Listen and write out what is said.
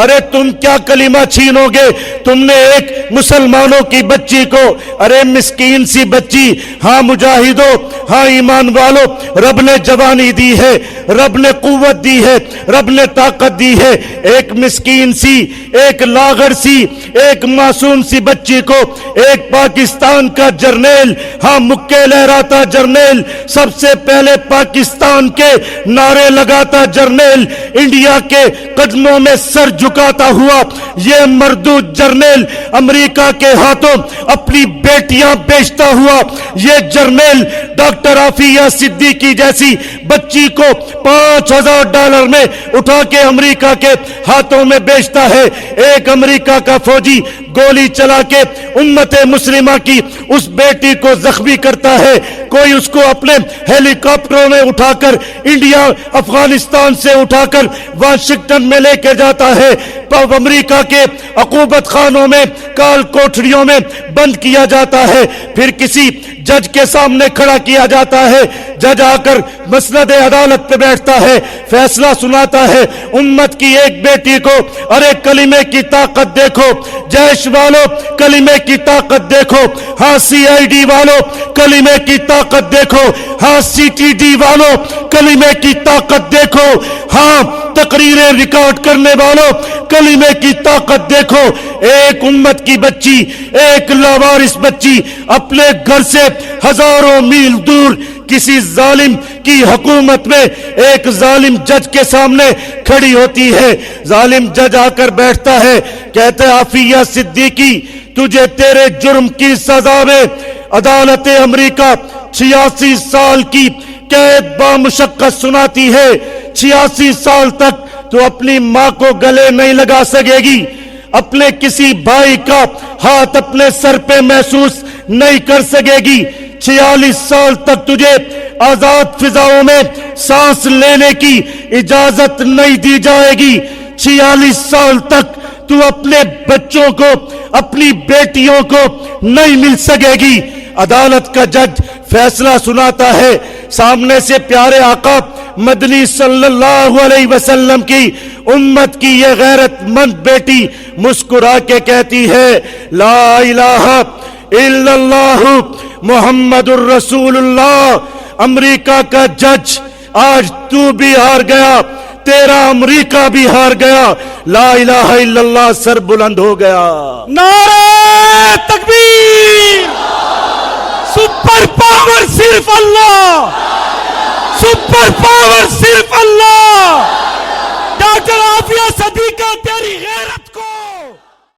ارے تم کیا کلمہ چھینوگے؟ تم نے ایک مسلمانوں کی بچی کو، ارے مسکین سی بچی، ہاں مجاہدوں، ہاں ایمان والو، رب نے جوانی دی ہے، رب نے قوت دی ہے، رب نے طاقت دی ہے، ایک مسکین سی، ایک لاغر سی، ایک معصوم سی بچی کو ایک پاکستان کا جرنیل، ہاں مکے لہراتا جرنیل، سب سے پہلے پاکستان کے نعرے لگاتا جرنیل، انڈیا کے قدموں میں سر جھکاتا ہوا یہ مردود جرنیل، امریکہ کے ہاتھوں اپنی بیٹیاں بیچتا ہوا یہ جرنیل ڈاکٹر عافیہ صدیقی جیسی بچی کو $5000 میں اٹھا کے امریکہ کے ہاتھوں میں بیچتا ہے۔ ایک امریکہ کا فوجی گولی چلا کے امت مسلمہ کی اس بیٹی کو زخمی کرتا ہے، کوئی اس کو اپنے ہیلی کاپٹروں میں اٹھا کر انڈیا افغانستان سے اٹھا کر واشنگٹن میں لے کے جاتا ہے، امریکہ کے عقوبت خانوں میں کال کوٹھڑیوں میں بند کیا جاتا ہے، پھر کسی جج کے سامنے کھڑا کیا جاتا ہے، جج آ کر مسند عدالت پہ بیٹھتا ہے، فیصلہ سناتا ہے، امت کی ایک بیٹی کو، ارے کلمے کی طاقت دیکھو، جیش والو کلمے کی طاقت دیکھو، ہاں CID والو کلمے کی طاقت دیکھو، ہاں CTD والو کلمے کی طاقت دیکھو، ہاں تقریریں ریکارڈ کرنے والوں کلمے کی طاقت دیکھو۔ ایک امت کی بچی، ایک لاوارث بچی اپنے گھر سے ہزاروں میل دور کسی ظالم کی حکومت میں ایک ظالم جج کے سامنے کھڑی ہوتی ہے، ظالم جج آ کر بیٹھتا ہے، کہتے عافیہ صدیقی تجھے تیرے جرم کی سزا میں عدالت امریکہ 86 سال کی قید بامشقت سناتی ہے، 86 سال تک تو اپنی ماں کو گلے نہیں لگا سکے گی، اپنے کسی بھائی کا ہاتھ اپنے سر پہ محسوس نہیں کر سکے گی، 46 سال تک تجھے آزاد فضاؤں میں سانس لینے کی اجازت نہیں دی جائے گی، 46 سال تک تو اپنے بچوں کو، اپنی بیٹیوں کو نہیں مل سکے گی۔ عدالت کا جج فیصلہ سناتا ہے، سامنے سے پیارے آقا مدنی صلی اللہ علیہ وسلم کی امت کی یہ غیرت مند بیٹی مسکرا کے کہتی ہے لا الہ الا اللہ محمد الرسول اللہ۔ امریکہ کا جج آج تو بھی ہار گیا، تیرا امریکہ بھی ہار گیا، لا الہ الا اللہ سر بلند ہو گیا۔ نعرہ تکبیر، سپر پاور صرف اللہ، سپر پاور صرف اللہ۔ ڈاکٹر عافیہ صدیقہ